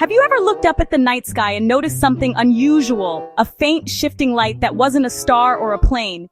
Have you ever looked up at the night sky and noticed something unusual? A faint, shifting light that wasn't a star or a plane.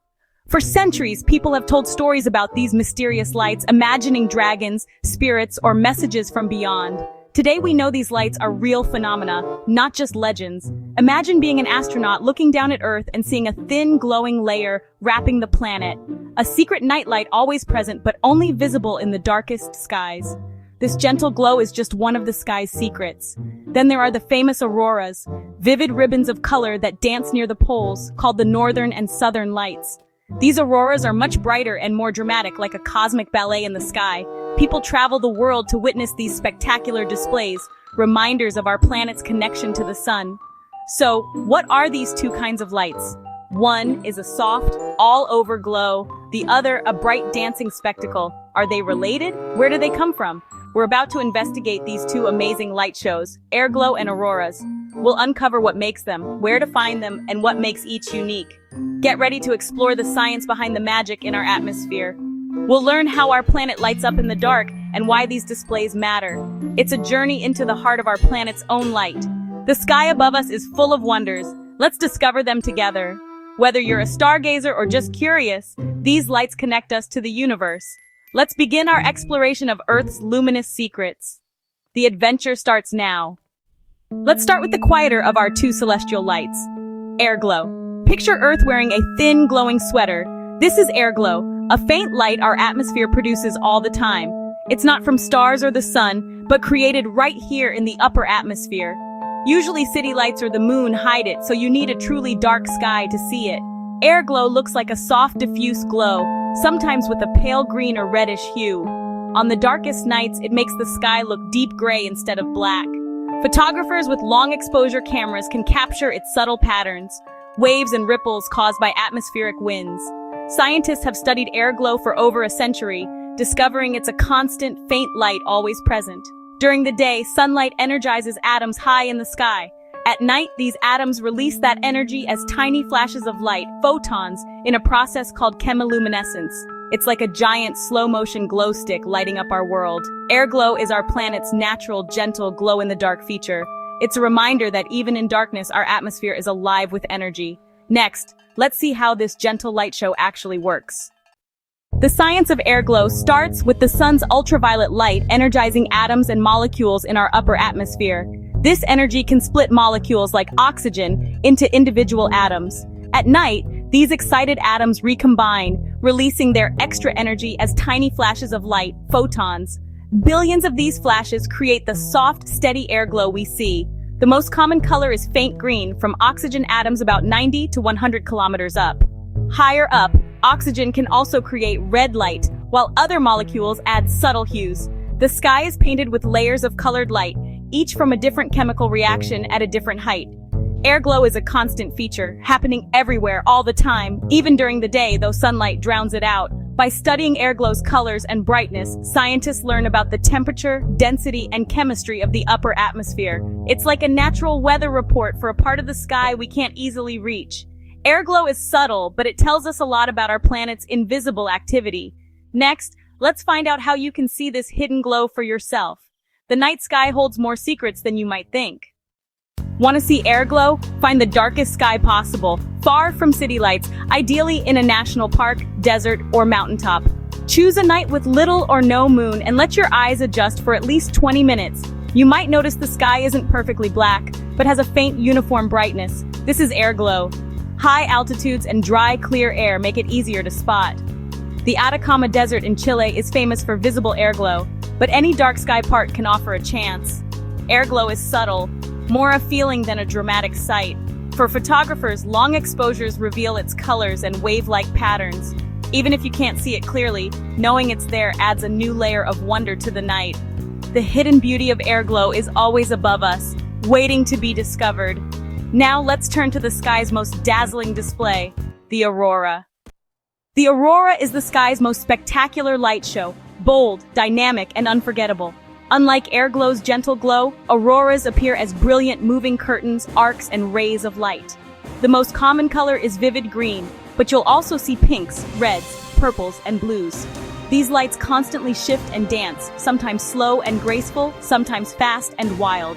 For centuries, people have told stories about these mysterious lights, imagining dragons, spirits, or messages from beyond. Today we know these lights are real phenomena, not just legends. Imagine being an astronaut looking down at Earth and seeing a thin, glowing layer wrapping the planet. A secret nightlight always present but only visible in the darkest skies. This gentle glow is just one of the sky's secrets. Then there are the famous auroras, vivid ribbons of color that dance near the poles, called the northern and southern lights. These auroras are much brighter and more dramatic, like a cosmic ballet in the sky. People travel the world to witness these spectacular displays, reminders of our planet's connection to the sun. So, what are these two kinds of lights? One is a soft, all-over glow, the other a bright dancing spectacle. Are they related? Where do they come from? We're about to investigate these two amazing light shows, Airglow and Auroras. We'll uncover what makes them, where to find them, and what makes each unique. Get ready to explore the science behind the magic in our atmosphere. We'll learn how our planet lights up in the dark and why these displays matter. It's a journey into the heart of our planet's own light. The sky above us is full of wonders. Let's discover them together. Whether you're a stargazer or just curious, these lights connect us to the universe. Let's begin our exploration of Earth's luminous secrets. The adventure starts now. Let's start with the quieter of our two celestial lights, Airglow. Picture Earth wearing a thin, glowing sweater. This is Airglow, a faint light our atmosphere produces all the time. It's not from stars or the sun, but created right here in the upper atmosphere. Usually city lights or the moon hide it, so you need a truly dark sky to see it. Airglow looks like a soft, diffuse glow, sometimes with a pale green or reddish hue. On the darkest nights, it makes the sky look deep gray instead of black. Photographers with long exposure cameras can capture its subtle patterns, waves and ripples caused by atmospheric winds. Scientists have studied Airglow for over a century, discovering it's a constant, faint light always present. During the day, sunlight energizes atoms high in the sky. At night, these atoms release that energy as tiny flashes of light, photons, in a process called chemiluminescence. It's like a giant slow-motion glow stick lighting up our world. Airglow is our planet's natural, gentle, glow-in-the-dark feature. It's a reminder that even in darkness, our atmosphere is alive with energy. Next, let's see how this gentle light show actually works. The science of Airglow starts with the sun's ultraviolet light energizing atoms and molecules in our upper atmosphere. This energy can split molecules like oxygen into individual atoms. At night, these excited atoms recombine, releasing their extra energy as tiny flashes of light, photons. Billions of these flashes create the soft, steady Airglow we see. The most common color is faint green, from oxygen atoms about 90 to 100 kilometers up. Higher up, oxygen can also create red light, while other molecules add subtle hues. The sky is painted with layers of colored light, each from a different chemical reaction at a different height. Airglow is a constant feature, happening everywhere all the time, even during the day, though sunlight drowns it out. By studying Airglow's colors and brightness, scientists learn about the temperature, density, and chemistry of the upper atmosphere. It's like a natural weather report for a part of the sky we can't easily reach. Airglow is subtle, but it tells us a lot about our planet's invisible activity. Next, let's find out how you can see this hidden glow for yourself. The night sky holds more secrets than you might think. Want to see Airglow? Find the darkest sky possible, far from city lights, ideally in a national park, desert, or mountaintop. Choose a night with little or no moon and let your eyes adjust for at least 20 minutes. You might notice the sky isn't perfectly black, but has a faint uniform brightness. This is Airglow. High altitudes and dry, clear air make it easier to spot. The Atacama Desert in Chile is famous for visible Airglow, but any dark sky part can offer a chance. Airglow is subtle, more a feeling than a dramatic sight. For photographers, long exposures reveal its colors and wave-like patterns. Even if you can't see it clearly, knowing it's there adds a new layer of wonder to the night. The hidden beauty of Airglow is always above us, waiting to be discovered. Now let's turn to the sky's most dazzling display, the Aurora. The Aurora is the sky's most spectacular light show, bold, dynamic, and unforgettable. Unlike Airglow's gentle glow, auroras appear as brilliant moving curtains, arcs, and rays of light. The most common color is vivid green, but you'll also see pinks, reds, purples, and blues. These lights constantly shift and dance, sometimes slow and graceful, sometimes fast and wild.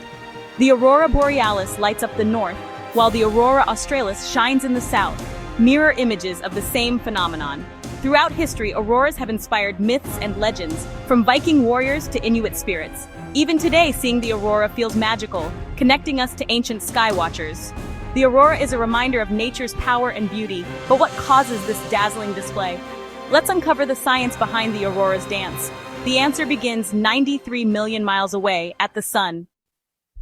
The Aurora Borealis lights up the north, while the Aurora Australis shines in the south, mirror images of the same phenomenon. Throughout history, auroras have inspired myths and legends, from Viking warriors to Inuit spirits. Even today, seeing the aurora feels magical, connecting us to ancient skywatchers. The aurora is a reminder of nature's power and beauty, but what causes this dazzling display? Let's uncover the science behind the aurora's dance. The answer begins 93 million miles away at the sun.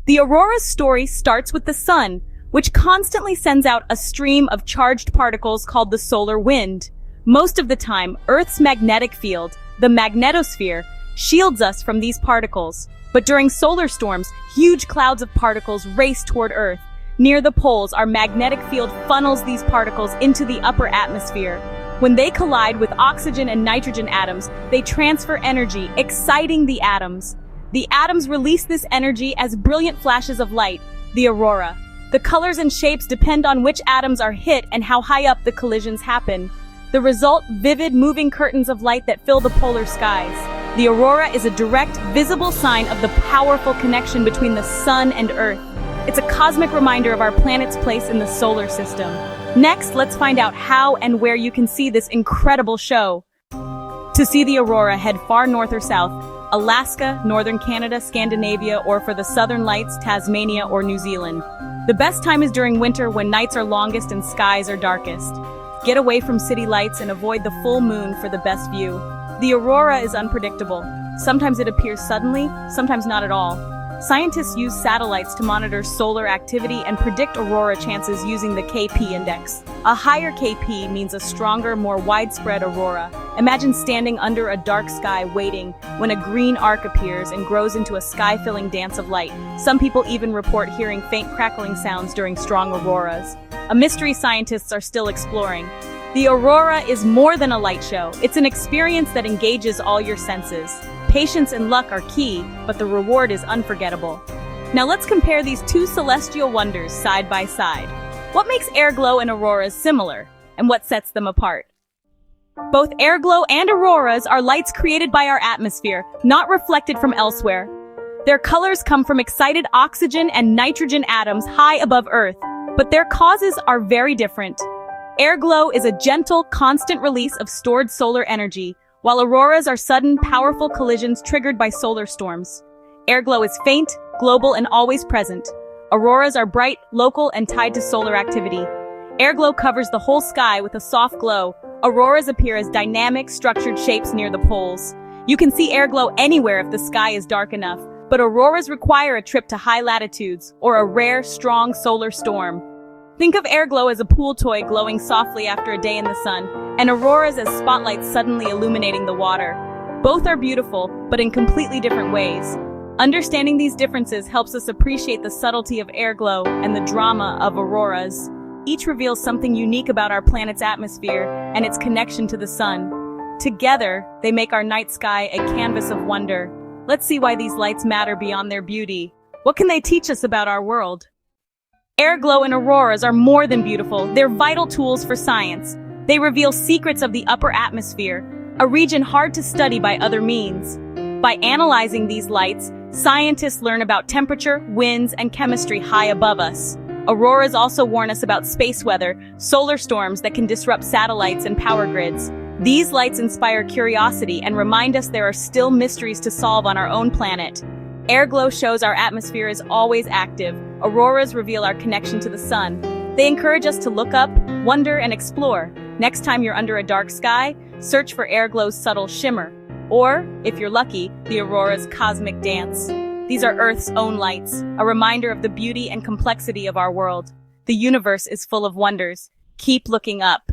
The aurora's story starts with the sun, which constantly sends out a stream of charged particles called the solar wind. Most of the time, Earth's magnetic field, the magnetosphere, shields us from these particles. But during solar storms, huge clouds of particles race toward Earth. Near the poles, our magnetic field funnels these particles into the upper atmosphere. When they collide with oxygen and nitrogen atoms, they transfer energy, exciting the atoms. The atoms release this energy as brilliant flashes of light, the aurora. The colors and shapes depend on which atoms are hit and how high up the collisions happen. The result, vivid, moving curtains of light that fill the polar skies. The aurora is a direct, visible sign of the powerful connection between the sun and Earth. It's a cosmic reminder of our planet's place in the solar system. Next, let's find out how and where you can see this incredible show. To see the aurora, head far north or south, Alaska, northern Canada, Scandinavia, or for the southern lights, Tasmania or New Zealand. The best time is during winter when nights are longest and skies are darkest. Get away from city lights and avoid the full moon for the best view. The aurora is unpredictable. Sometimes it appears suddenly, sometimes not at all. Scientists use satellites to monitor solar activity and predict aurora chances using the KP index. A higher KP means a stronger, more widespread aurora. Imagine standing under a dark sky waiting when a green arc appears and grows into a sky-filling dance of light. Some people even report hearing faint crackling sounds during strong auroras. A mystery scientists are still exploring. The aurora is more than a light show. It's an experience that engages all your senses. Patience and luck are key, but the reward is unforgettable. Now let's compare these two celestial wonders side by side. What makes airglow and auroras similar, and what sets them apart? Both airglow and auroras are lights created by our atmosphere, not reflected from elsewhere. Their colors come from excited oxygen and nitrogen atoms high above Earth, but their causes are very different. Airglow is a gentle, constant release of stored solar energy, while auroras are sudden, powerful collisions triggered by solar storms. Airglow is faint, global, and always present. Auroras are bright, local, and tied to solar activity. Airglow covers the whole sky with a soft glow. Auroras appear as dynamic, structured shapes near the poles. You can see airglow anywhere if the sky is dark enough, but auroras require a trip to high latitudes or a rare, strong solar storm. Think of airglow as a pool toy glowing softly after a day in the sun, and auroras as spotlights suddenly illuminating the water. Both are beautiful, but in completely different ways. Understanding these differences helps us appreciate the subtlety of airglow and the drama of auroras. Each reveals something unique about our planet's atmosphere and its connection to the sun. Together, they make our night sky a canvas of wonder. Let's see why these lights matter beyond their beauty. What can they teach us about our world? Airglow and auroras are more than beautiful. They're vital tools for science. They reveal secrets of the upper atmosphere, a region hard to study by other means. By analyzing these lights, scientists learn about temperature, winds, and chemistry high above us. Auroras also warn us about space weather, solar storms that can disrupt satellites and power grids. These lights inspire curiosity and remind us there are still mysteries to solve on our own planet. Airglow shows our atmosphere is always active. Auroras reveal our connection to the sun. They encourage us to look up, wonder, and explore. Next time you're under a dark sky, search for airglow's subtle shimmer. Or, if you're lucky, the aurora's cosmic dance. These are Earth's own lights, a reminder of the beauty and complexity of our world. The universe is full of wonders. Keep looking up.